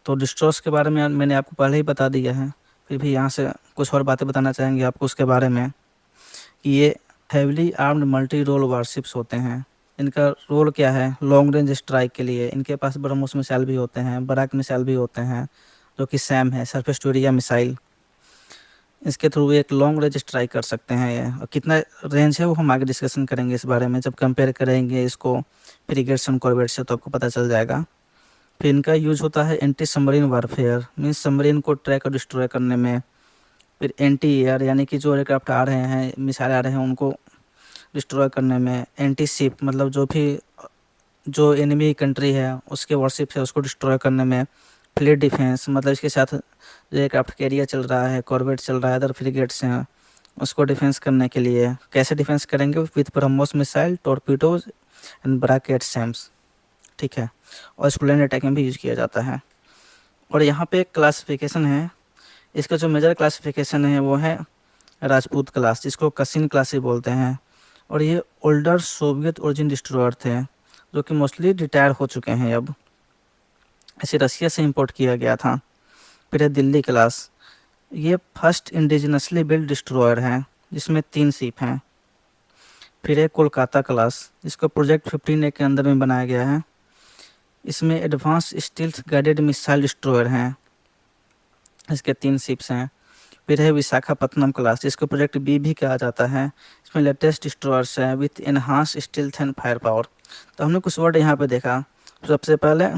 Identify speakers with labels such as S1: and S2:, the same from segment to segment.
S1: तो डिस्ट्रॉयर्स के बारे में मैंने आपको पहले ही बता दिया है, फिर भी यहाँ से कुछ और बातें बताना चाहेंगे आपको उसके बारे में कि ये heavily armed multi role warships होते हैं। इनका रोल क्या है? लॉन्ग रेंज स्ट्राइक के लिए इनके पास ब्रह्मोस मिसाइल भी होते हैं, बराक मिसाइल भी होते हैं, जो कि सैम है, सरफेस टू एरिया मिसाइल। इसके थ्रू एक लॉन्ग रेंज स्ट्राइक कर सकते हैं ये। और कितना रेंज है वो हम आगे डिस्कशन करेंगे इस बारे में, जब कंपेयर करेंगे इसको फ्रिगेट्स एंड कॉर्वेट से तो आपको पता चल जाएगा। फिर इनका यूज़ होता है anti submarine warfare, means submarine को ट्रैक और डिस्ट्रॉय करने में। फिर एंटी एयर, यानी कि जो एयरक्राफ्ट आ रहे हैं, मिसाइल आ रहे हैं, उनको डिस्ट्रॉय करने में। एंटी शिप, मतलब जो एनिमी कंट्री है उसके वॉरशिप है उसको डिस्ट्रॉय करने में। फ्लीट डिफेंस, मतलब इसके साथ जो एयरक्राफ्ट कैरियर चल रहा है, कॉर्वेट चल रहा है, अदर फ्रिगेट्स हैं, उसको डिफेंस करने के लिए। कैसे डिफेंस करेंगे? With BrahMos missile, torpedoes and ब्राकेट सैम्स, ठीक है। और इसको लैंड अटैक में भी यूज़ किया जाता है। और यहाँ पे एक क्लासिफिकेशन है, इसका जो मेजर क्लासिफिकेशन है वो है राजपूत क्लास, जिसको कसिन क्लास ही बोलते हैं। और ये ओल्डर सोवियत ओरिजिन डिस्ट्रॉयर थे, जो कि मोस्टली रिटायर हो चुके हैं अब। इसे रसिया से इंपोर्ट किया गया था। फिर है दिल्ली क्लास, ये फर्स्ट इंडिजिनसली बिल्ड डिस्ट्रॉयर है, जिसमें 3 शिप हैं। फिर है कोलकाता क्लास, जिसको प्रोजेक्ट 15A के अंदर में बनाया गया है। इसमें advance stealth guided missile destroyer हैं, इसके 3 शिप्स हैं। फिर है विशाखापत्तनम क्लास, जिसको प्रोजेक्ट बी भी कहा जाता है। इसमें लेटेस्ट डिस्ट्रॉयर्स हैं with enhance stealth and fire power. तो हमने कुछ वर्ड यहाँ पे देखा। सबसे पहले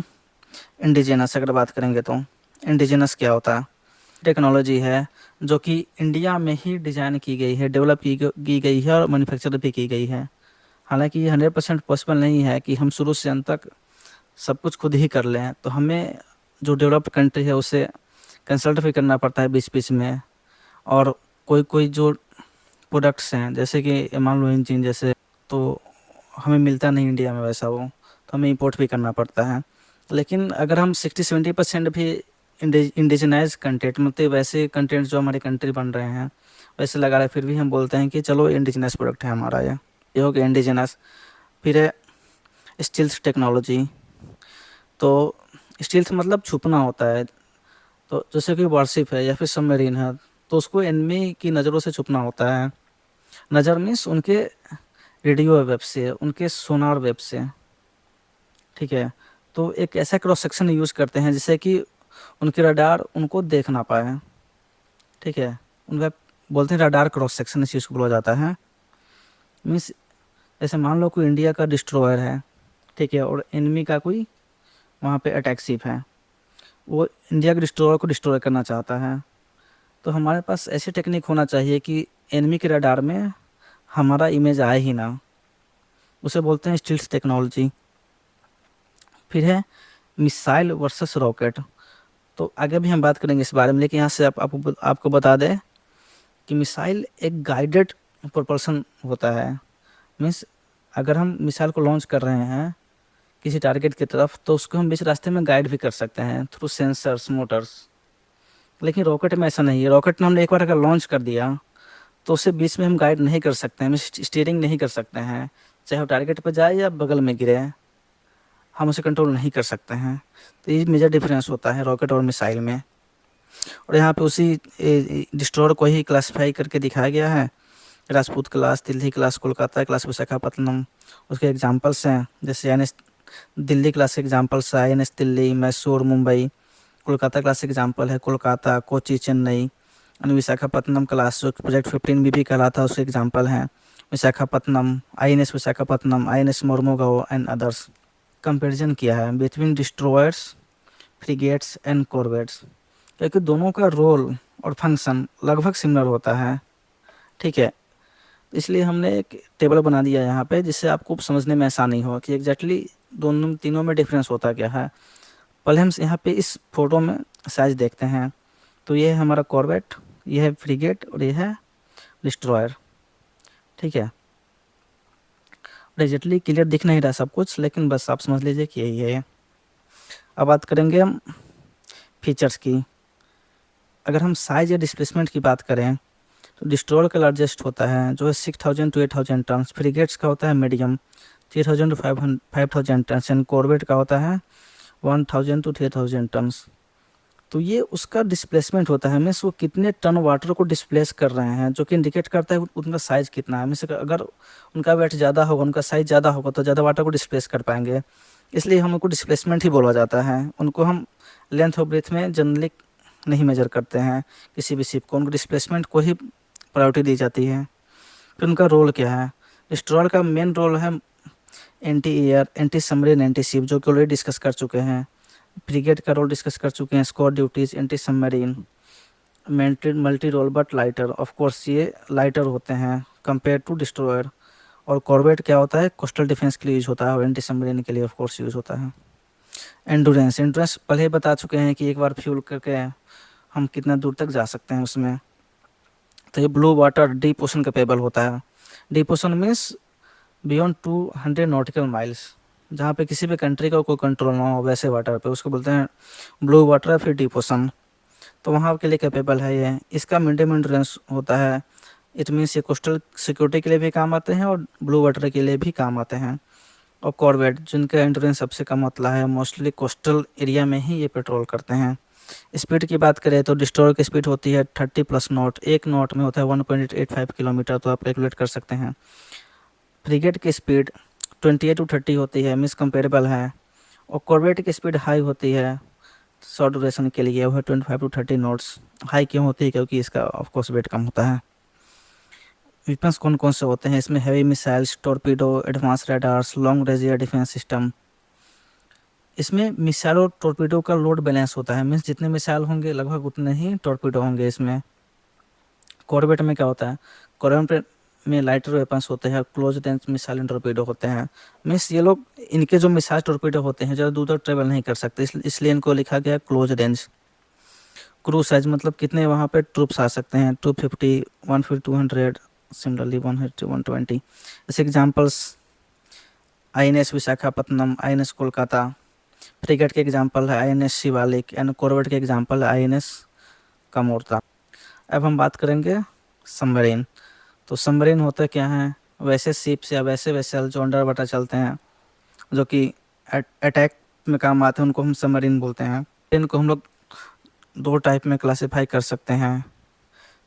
S1: इंडिजिनस, अगर बात करेंगे तो इंडिजिनस क्या होता है? टेक्नोलॉजी है जो कि इंडिया में ही डिज़ाइन की गई है, डेवलप की गई है और मैन्युफैक्चर भी की गई है। हालांकि ये 100% पॉसिबल नहीं है कि हम शुरू से अंत तक सब कुछ खुद ही कर लें, तो हमें जो डेवलप्ड कंट्री है उसे कंसल्ट भी करना पड़ता है बीच बीच में। और कोई कोई जो प्रोडक्ट्स हैं, जैसे कि मान लो इंजन जैसे, तो हमें मिलता नहीं इंडिया में वैसा वो, तो हमें इंपोर्ट भी करना पड़ता है। लेकिन अगर हम 60-70% भी इंडिजिनाइज कंटेंट, मतलब वैसे कंटेंट जो हमारे कंट्री बन रहे हैं वैसे लगा रहे, फिर भी हम बोलते हैं कि चलो इंडिजिनस प्रोडक्ट है हमारा, ये हो गया इंडिजिनस। फिर है स्टील्थ टेक्नोलॉजी। तो स्टील्थ मतलब छुपना होता है। तो जैसे कि वारशिप है या फिर सबमरीन है, तो उसको एनिमी की नज़रों से छुपना होता है। नज़र मीन्स उनके रेडियो वेव से, उनके सोनार वेव से, ठीक है। तो एक ऐसा क्रॉस सेक्शन यूज़ करते हैं जिससे कि उनके रडार उनको देख ना पाए, ठीक है। उनका बोलते हैं रडार क्रॉस सेक्शन, इस चीज़ को बोला जाता है। मीन्स जैसे मान लो कोई इंडिया का डिस्ट्रॉयर है, ठीक है, और एनिमी का कोई वहाँ पे अटैक शिप है, वो इंडिया के डिस्ट्रॉयर को डिस्ट्रॉय करना चाहता है। तो हमारे पास ऐसी टेक्निक होना चाहिए कि एनिमी के रडार में हमारा इमेज आए ही ना, उसे बोलते हैं स्टील्थ टेक्नोलॉजी। फिर है मिसाइल वर्सेस रॉकेट। तो आगे भी हम बात करेंगे इस बारे में, लेकिन यहाँ से आपको बता दें कि मिसाइल एक गाइडेड प्रोपल्शन होता है। मीन्स अगर हम मिसाइल को लॉन्च कर रहे हैं किसी टारगेट की तरफ, तो उसको हम बीच रास्ते में गाइड भी कर सकते हैं थ्रू सेंसर्स, मोटर्स। लेकिन रॉकेट में ऐसा नहीं है। रॉकेट में हमने एक बार अगर लॉन्च कर दिया तो उसे बीच में हम गाइड नहीं कर सकते हैं, हम स्टीयरिंग नहीं कर सकते हैं, चाहे वो टारगेट पर जाए या बगल में गिरे, हम उसे कंट्रोल नहीं कर सकते हैं। तो ये मेजर डिफरेंस होता है रॉकेट और मिसाइल में। और यहाँ पे उसी डिस्ट्रॉयर को ही क्लासीफाई करके दिखाया गया है। Rajput class, Delhi class, Kolkata class, Visakhapatnam, उसके एग्जांपल्स हैं। जैसे INS दिल्ली क्लास के एग्जांपल्स है INS Delhi, Mysore, Mumbai. Kolkata class example है कोलकाता, कोची, चेन्नई। और विशाखापत्तनम क्लास जो प्रोजेक्ट 15 भी कहलाता, उसके एग्जांपल हैं Visakhapatnam, INS Visakhapatnam, INS Mormugao and others. Comparison किया है between destroyers, frigates and corvettes, क्योंकि दोनों का रोल और फंक्शन लगभग सिमिलर होता है, ठीक है। इसलिए हमने एक टेबल बना दिया यहाँ पे, जिससे आपको समझने में आसानी हो कि एग्जैक्टली दोनों तीनों में डिफरेंस होता क्या है। पहले हम यहाँ पे इस फोटो में साइज देखते हैं। तो ये है हमारा कॉर्वेट, ये है फ्रिगेट और ये है डिस्ट्रॉयर, ठीक है। एग्जैक्टली क्लियर दिख नहीं रहा सब कुछ, लेकिन बस आप समझ लीजिए कि यही है। अब बात करेंगे हम फीचर्स की। अगर हम साइज या डिस्प्लेसमेंट की बात करें तो डिस्ट्रॉयर का लार्जेस्ट होता है जो है 6000 to 8000 टन्स। फ्रिगेट्स का होता है medium 3000 to 5000 tons. And corvette का होता है 1000 to 3000 टन्स। तो ये उसका डिस्प्लेसमेंट होता है, मीन्स वो कितने टन वाटर को डिस्प्लेस कर रहे हैं, जो कि इंडिकेट करता है उनका साइज़ कितना है। मीन्स अगर उनका वेट ज़्यादा होगा, उनका साइज़ ज़्यादा होगा तो ज़्यादा वाटर को डिस्प्लेस कर पाएंगे, इसलिए हम उनको डिस्प्लेसमेंट ही बोला जाता है। उनको हम लेंथ और ब्रेथ में जनरली नहीं मेजर करते हैं किसी भी शिप को, उनको डिस्प्लेसमेंट को ही प्रायोरिटी दी जाती है। फिर उनका रोल क्या है? डिस्ट्रॉयर का मेन रोल है anti air, anti submarine, anti ship, जो कि ऑलरेडी डिस्कस कर चुके हैं। फ्रिगेट का रोल डिस्कस कर चुके हैं, squad duties, anti submarine, multi role but lighter, of course ये लाइटर होते हैं कंपेयर टू डिस्ट्रॉयर। और कॉर्वेट क्या होता है? कोस्टल डिफेंस के लिए यूज़ होता है और एंटी सबमरीन के लिए ऑफ कोर्स यूज़ होता है। एंडोरेंस, एंडोरेंस पहले ही बता चुके हैं कि एक बार फ्यूल करके हम कितना दूर तक जा सकते हैं उसमें। तो ये blue water deep ocean capable होता है। Deep ocean means beyond 200 nautical miles, जहाँ पे किसी भी कंट्री का कोई कंट्रोल ना हो, वैसे वाटर पे उसको बोलते हैं ब्लू वाटर या फिर डीप ओशन। तो वहाँ के लिए कैपेबल है ये। इसका मीडियम एंड्योरेंस होता है। इट मीन्स ये कोस्टल सिक्योरिटी के लिए भी काम आते हैं और ब्लू वाटर के लिए भी काम आते हैं। और कॉर्वेट जिनका एंड्योरेंस सबसे कम होता है, मोस्टली कोस्टल एरिया में ही ये पेट्रोल करते हैं। स्पीड की बात करें तो डिस्ट्रॉयर की स्पीड होती है 30+ नॉट, एक नॉट में होता है 1.85 किलोमीटर, तो आप कैलकुलेट कर सकते हैं। फ्रिगेट की स्पीड 28 to 30 होती है, मीन्स कंपेरेबल है। और कॉर्वेट की स्पीड हाई होती है शॉर्ट ड्यूरेशन के लिए, वो है 25 to 30 नॉट्स। हाई क्यों होती है? क्योंकि इसका ऑफकोर्स वेट कम होता है। वेपन्स कौन कौन से होते हैं इसमें? Heavy missiles, torpedo, advance radars, long range air defence system. इसमें मिसाइल और टॉर्पीडो का लोड बैलेंस होता है, मीन्स जितने मिसाइल होंगे लगभग उतने ही टॉर्पीडो होंगे इसमें। कॉर्वेट में क्या होता है? कॉर्वेट में लाइटर वेपन्स होते हैं, close range missile and torpedo होते हैं। मीन्स ये लोग, इनके जो मिसाइल टॉर्पीडो होते हैं ज़्यादा दूर तक ट्रेवल नहीं कर सकते, इसलिए इनको लिखा गया क्लोज रेंज। क्रू साइज मतलब कितने वहाँ पे ट्रूप्स आ सकते हैं? 250, 150, 200, सिमिलरली 180, 120। जैसे examples INS Visakhapatnam, INS Kolkata. Frigate के एग्जाम्पल है INS शिवालिक एंड कॉर्वेट के एग्जाम्पल है INS कामोर्ता। अब हम बात करेंगे सबमरीन। तो सबमरीन होते क्या हैं? वैसे शिप्स या वैसे वेसल जो अंडर वाटर चलते हैं, जो कि अटैक में काम आते हैं, उनको हम सबमरीन बोलते हैं। इनको हम लोग दो टाइप में क्लासिफाई कर सकते हैं,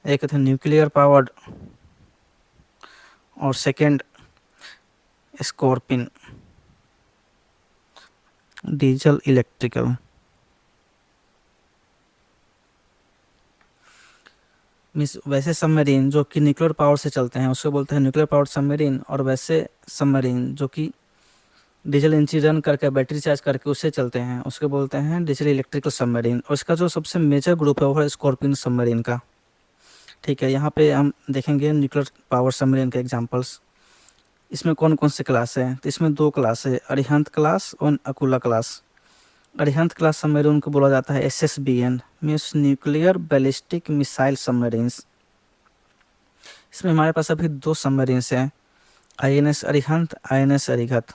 S1: एक थे न्यूक्लियर पावर्ड और second Scorpene diesel electrical. Means वैसे सबमरीन जो कि न्यूक्लियर पावर से चलते हैं उसको बोलते हैं न्यूक्लियर पावर्ड सबमरीन, और वैसे सबमरीन जो कि डीजल इंजन रन करके बैटरी चार्ज करके उससे चलते हैं उसके बोलते हैं डीजल इलेक्ट्रिकल सबमरीन। और इसका जो सबसे मेजर ग्रुप है वो है स्कॉर्पिन सबमरीन का। ठीक है, यहाँ पे हम देखेंगे न्यूक्लियर पावर सबमरीन के एग्जांपल्स। इसमें कौन कौन से क्लास है? तो इसमें दो क्लास है, अरिहंत क्लास और Akula class. Arihant class submarine को बोला जाता है SSBN, means nuclear ballistic missile submarines. इसमें हमारे पास अभी दो सबमरीन्स हैं, INS अरिहंत, INS अरिहत,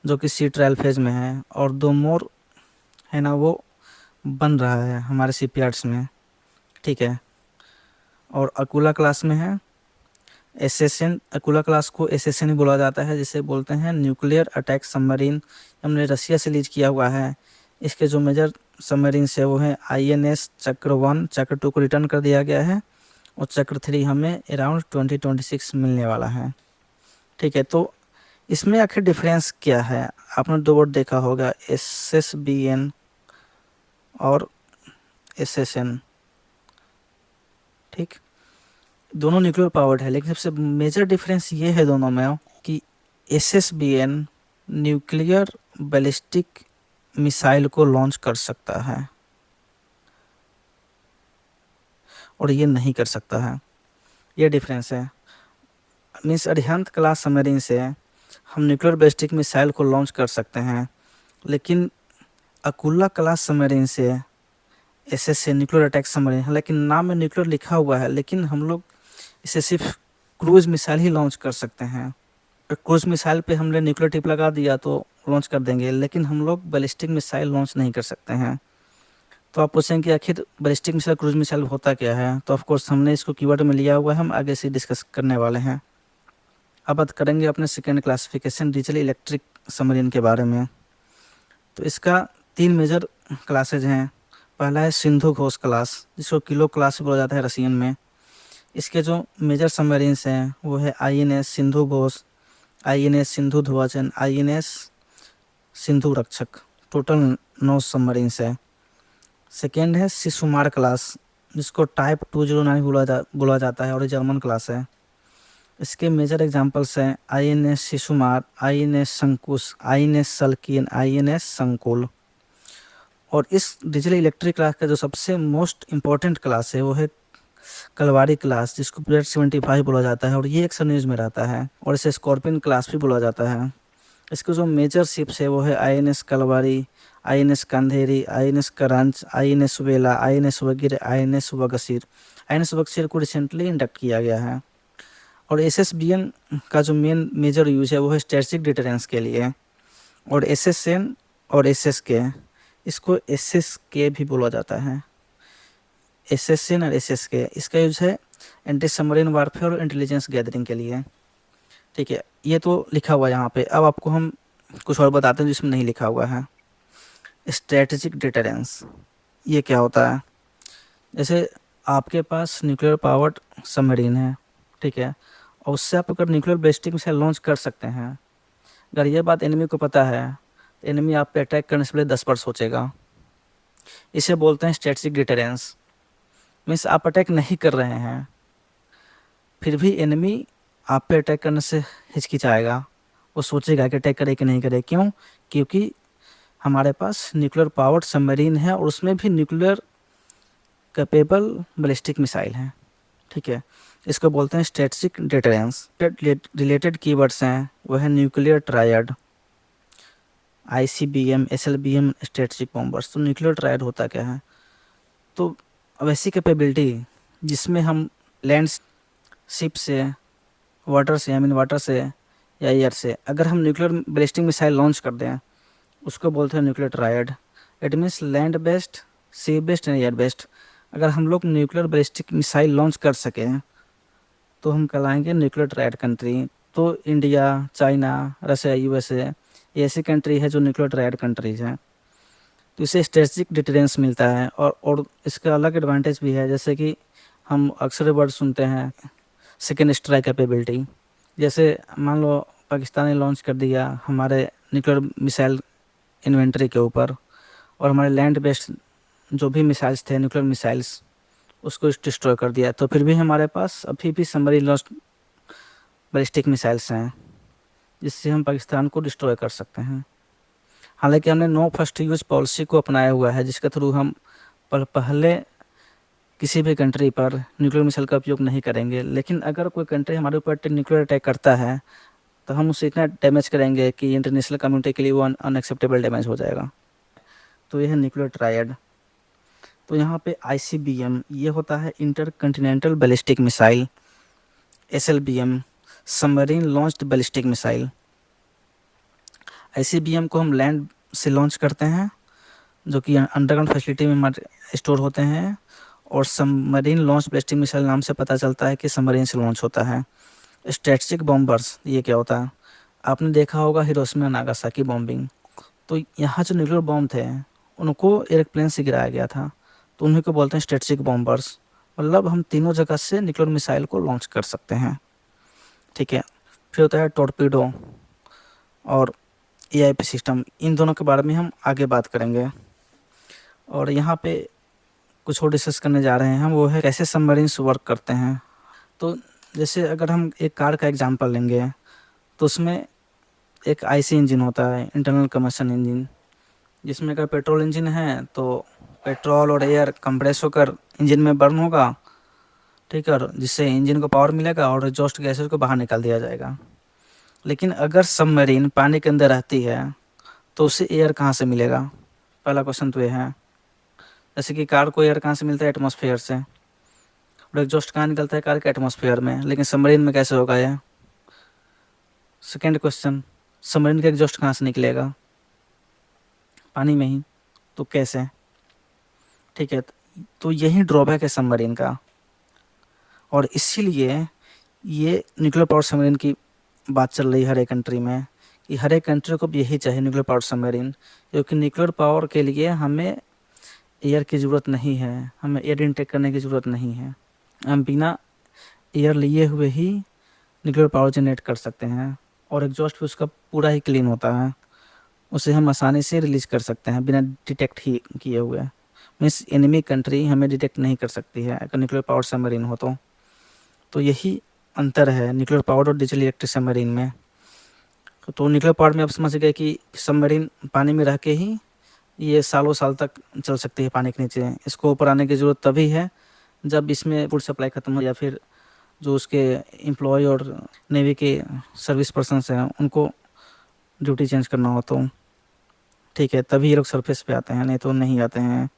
S1: जो कि सी ट्रायल फेज में है, और दो मोर है ना वो बन रहा है हमारे शिपयार्ड्स में। ठीक है, और अकुला क्लास में है SSN। अकुला क्लास को SSN ही बोला जाता है, जिसे बोलते हैं न्यूक्लियर अटैक सबमरीन। हमने रसिया से लीज किया हुआ है। इसके जो मेजर सबमरीन है वो है INS चक्र 1, चक्र 2 को रिटर्न कर दिया गया है, और चक्र 3 हमें अराउंड 2026 मिलने वाला है। ठीक है, तो इसमें आखिर डिफरेंस क्या है? आपने दो वर्ड देखा होगा, SSBN और SSN। ठीक, दोनों न्यूक्लियर पावर्ड है, लेकिन सबसे मेजर डिफरेंस ये है दोनों में कि SSBN न्यूक्लियर बैलिस्टिक मिसाइल को लॉन्च कर सकता है और ये नहीं कर सकता है। ये डिफरेंस है। मीन्स अरिहंत क्लास सबमरीन से हम न्यूक्लियर बैलिस्टिक मिसाइल को लॉन्च कर सकते हैं, लेकिन अकुला क्लास सबमरीन से SSN न्यूक्लियर अटैक सबमरीन है, लेकिन नाम में न्यूक्लियर लिखा हुआ है, लेकिन हम लोग इसे सिर्फ क्रूज मिसाइल ही लॉन्च कर सकते हैं। क्रूज मिसाइल पे हमने न्यूक्लियर टिप लगा दिया तो लॉन्च कर देंगे, लेकिन हम लोग बैलिस्टिक मिसाइल लॉन्च नहीं कर सकते हैं। तो आप पूछेंगे कि आखिर बैलिस्टिक मिसाइल, क्रूज मिसाइल होता क्या है? तो ऑफ कोर्स हमने इसको कीवर्ड में लिया हुआ है, हम आगे से डिस्कस करने वाले हैं। अब बात करेंगे अपने second classification diesel electric submarine के बारे में। तो इसका तीन मेजर क्लासेज हैं। पहला है सिंधु घोष क्लास, जिसको किलो क्लास बोला जाता है रशियन में। इसके जो मेजर सबमरीन्स हैं वो है INS Sindhu Ghosh, INS Sindhu ध्वजन, INS Sindhu रक्षक। टोटल 9 सबमरीन्स है। सेकेंड है शिशुमार क्लास, जिसको टाइप 209 बोला जाता है और जर्मन क्लास है। इसके मेजर एग्जाम्पल्स हैं INS Shishumar, INS शंकुश, INS सल्किन, INS संकुल। और इस डीजल इलेक्ट्रिक क्लास का जो सबसे मोस्ट इम्पोर्टेंट क्लास है वो है कलवारी क्लास, जिसको Pratt 75 बोला जाता है और ये एक न्यूज़ में रहता है और इसे स्कॉर्पियन क्लास भी बोला जाता है। इसके जो मेजर शिप्स है वो है INS कलवारी, INS कंधेरी, INS करंज, INS वेला, INS वगैरह, INS वगसीर। INS वगसीर को रिसेंटली इंडक्ट किया गया है। और SSBN का जो मेजर यूज है वो है स्ट्रेटेजिक डिटरेंस के लिए। और SSN और SSK, इसको SSK भी बोला जाता है, SSN और SSK। इसका यूज है एंटी सबमरीन वारफेयर और इंटेलिजेंस गैदरिंग के लिए। ठीक है, ये तो लिखा हुआ है यहाँ पे। अब आपको हम कुछ और बताते हैं जिसमें नहीं लिखा हुआ है। स्ट्रेटेजिक डिटरेंस ये क्या होता है? जैसे आपके पास न्यूक्लियर पावर्ड सबमरीन है, ठीक है, और उससे आप अगर न्यूक्लियर बैलिस्टिक मिसाइल लॉन्च कर सकते हैं, अगर ये बात एनिमी को पता है तो एनिमी आप पे अटैक करने से पहले 10 बार सोचेगा। इसे बोलते हैं स्ट्रेटेजिक डिटरेंस। मीन्स आप अटैक नहीं कर रहे हैं, फिर भी एनिमी आप पे अटैक करने से हिचकिचाएगा, वो सोचेगा कि अटैक करे कि नहीं करे। क्यों? क्योंकि हमारे पास न्यूक्लियर पावर्ड सबमरीन है और उसमें भी न्यूक्लियर कैपेबल बैलिस्टिक मिसाइल हैं। ठीक है, इसको बोलते हैं स्ट्रेटेजिक डिटरेंस। रिलेटेड कीवर्ड्स हैं वो है nuclear triad, ICBM, SLBM, strategic bombers. तो न्यूक्लियर ट्रायड होता क्या है? तो वैसी कैपेबिलिटी जिसमें हम लैंड शिप से, वाटर से, वाटर से या एयर से अगर हम न्यूक्लियर बैलिस्टिक मिसाइल लॉन्च कर दें, उसको बोलते हैं nuclear triad. It means land based, sea based and air based. अगर हम लोग न्यूक्लियर बैलिस्टिक मिसाइल लॉन्च कर सकें तो हम कहलाएंगे न्यूक्लियर ट्रायड कंट्री। तो इंडिया, चाइना, रशिया, USA ये ऐसी कंट्री है जो न्यूक्लियर ट्रायड कंट्रीज हैं। तो इसे स्ट्रेटेजिक डिटरेंस मिलता है। और इसका अलग एडवांटेज भी है, जैसे कि हम अक्सर वर्ड सुनते हैं सेकेंड स्ट्राइक कैपेबिलिटी। जैसे मान लो पाकिस्तान ने लॉन्च कर दिया हमारे न्यूक्लियर मिसाइल इन्वेंट्री के ऊपर, और हमारे लैंड बेस्ड जो भी मिसाइल्स थे, न्यूक्लियर मिसाइल्स, उसको डिस्ट्रॉय कर दिया, तो फिर भी हमारे पास अभी भी सबमरीन लॉन्च बैलिस्टिक मिसाइल्स हैं जिससे हम पाकिस्तान को डिस्ट्रॉय कर सकते हैं। हालांकि हमने नो फर्स्ट यूज पॉलिसी को अपनाया हुआ है, जिसके थ्रू हम पहले किसी भी कंट्री पर न्यूक्लियर मिसाइल का उपयोग नहीं करेंगे। लेकिन अगर कोई कंट्री हमारे ऊपर न्यूक्लियर अटैक करता है तो हम उसे इतना डैमेज करेंगे कि इंटरनेशनल कम्युनिटी के लिए वो अनएक्सेप्टेबल डैमेज हो जाएगा। तो यह है न्यूक्लियर ट्रायड। तो यहाँ पे ICBM ये होता है inter continental ballistic missile, SLBM submarine launched ballistic missile. ICBM को हम लैंड से लॉन्च करते हैं, जो कि अंडरग्राउंड फैसिलिटी में स्टोर होते हैं, और सबमरीन लॉन्च बैलिस्टिक मिसाइल नाम से पता चलता है कि सबमरीन से लॉन्च होता है। स्ट्रेटेजिक बॉम्बर्स ये क्या होता है? आपने देखा होगा हिरोशिमा नागासाकी बॉम्बिंग। तो यहाँ जो न्यूक्लियर बॉम्ब थे उनको एयरप्लेन से गिराया गया था, तो उन्हीं को बोलते हैं स्ट्रेटेजिक बॉम्बर्स। मतलब हम तीनों जगह से न्यूक्लियर मिसाइल को लॉन्च कर सकते हैं। ठीक है, फिर होता है टॉर्पीडो और AIP सिस्टम। इन दोनों के बारे में हम आगे बात करेंगे। और यहाँ पे कुछ और डिस्कस करने जा रहे हैं हम, वो है कैसे सबमरीन्स वर्क करते हैं। तो जैसे अगर हम एक कार का एग्जांपल लेंगे तो उसमें एक IC इंजन होता है, इंटरनल कम्बशन इंजन, जिसमें अगर पेट्रोल इंजन है तो पेट्रोल और एयर कंप्रेस होकर इंजन में बर्न होगा, ठीक है, जिससे इंजन को पावर मिलेगा और एग्जॉस्ट गैसेस को बाहर निकाल दिया जाएगा। लेकिन अगर सबमरीन पानी के अंदर रहती है तो उसे एयर कहाँ से मिलेगा? पहला क्वेश्चन तो ये है। जैसे कि कार को एयर कहाँ से मिलता है? एटमॉस्फेयर से। और एग्जॉस्ट कहाँ निकलता है कार के? एटमॉस्फेयर में। लेकिन सबमरीन में कैसे होगा ये? सेकेंड क्वेश्चन, सबमरीन का एग्जॉस्ट कहाँ से निकलेगा? पानी में ही। तो कैसे? ठीक है, तो यही ड्रॉबैक है सबमरीन का। और इसीलिए ये न्यूक्लियर पावर सबमरीन की बात चल रही है हर एक कंट्री में, कि हर एक कंट्री को भी यही चाहिए न्यूक्लियर पावर सबमरीन, क्योंकि न्यूक्लियर पावर के लिए हमें एयर की ज़रूरत नहीं है, हमें एयर इनटेक करने की ज़रूरत नहीं है। हम बिना एयर लिए हुए ही न्यूक्लियर पावर जनरेट कर सकते हैं और एग्जॉस्ट भी उसका पूरा ही क्लीन होता है, उसे हम आसानी से रिलीज़ कर सकते हैं बिना डिटेक्ट ही किए हुए। मीन्स एनिमी कंट्री हमें डिटेक्ट नहीं कर सकती है अगर न्यूक्लियर पावर सबमरीन हो तो यही अंतर है न्यूक्लियर पावर और डिजिटल इलेक्ट्रिक सबमरीन में। तो न्यूक्लियर पावर में आप समझ गए कि सबमरीन पानी में रह के ही ये सालों साल तक चल सकती है पानी के नीचे। इसको ऊपर आने की ज़रूरत तभी है जब इसमें फूड सप्लाई ख़त्म हो या फिर जो उसके एम्प्लॉय और नेवी के सर्विस पर्सन्स हैं उनको ड्यूटी चेंज करना हो तो ठीक है, तभी ये लोग सरफेस पे आते हैं, नहीं तो नहीं आते हैं।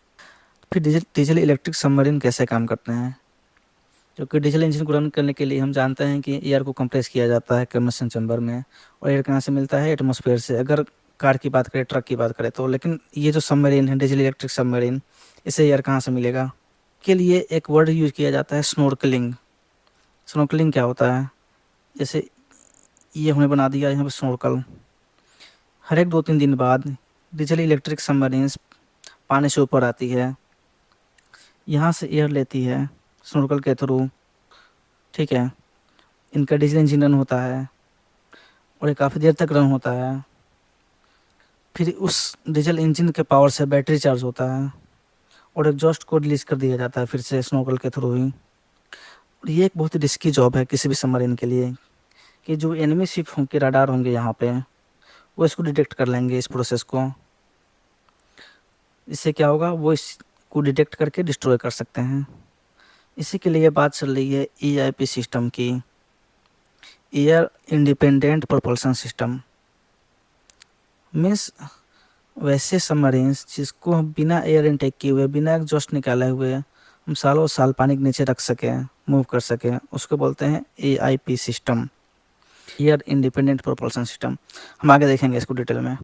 S1: फिर डीजल इलेक्ट्रिक सबमरीन कैसे काम करते हैं? क्योंकि डीजल इंजन को रन करने के लिए हम जानते हैं कि एयर को कंप्रेस किया जाता है कंबशन चैम्बर में, और एयर कहाँ से मिलता है? एटमॉस्फेयर से, अगर कार की बात करें, ट्रक की बात करें तो। लेकिन ये जो सबमरीन है डीजल इलेक्ट्रिक सबमरीन, इसे एयर कहाँ से मिलेगा? के लिए एक वर्ड यूज किया जाता है, स्नॉर्कलिंग। स्नॉर्कलिंग क्या होता है? जैसे ये हमने बना दिया यहाँ पर स्नॉर्कल। हर एक 2-3 दिन बाद डीजल इलेक्ट्रिक सबमरीन पानी से ऊपर आती है, यहाँ से एयर लेती है स्नॉर्कल के थ्रू, ठीक है। इनका डीजल इंजन रन होता है और ये काफ़ी देर तक रन होता है। फिर उस डीजल इंजन के पावर से बैटरी चार्ज होता है और एग्जॉस्ट को रिलीज़ कर दिया जाता है फिर से स्नॉर्कल के थ्रू ही। और ये एक बहुत ही रिस्की जॉब है किसी भी सबमरीन के लिए कि जो एनिमी शिप होंगे, रडार होंगे यहाँ पे, वो इसको डिटेक्ट कर लेंगे इस प्रोसेस को। इससे क्या होगा, वो इसको डिटेक्ट करके डिस्ट्रॉय कर सकते हैं। इसी के लिए बात चल रही है EIP सिस्टम की, air independent propulsion system. Means वैसे सबमरीन्स जिसको हम बिना एयर इनटेक किए हुए, बिना एग्जॉस्ट निकाले हुए हम सालों साल पानी के नीचे रख सकें, मूव कर सकें, उसको बोलते हैं EIP system, air independent propulsion system. हम आगे देखेंगे इसको डिटेल में।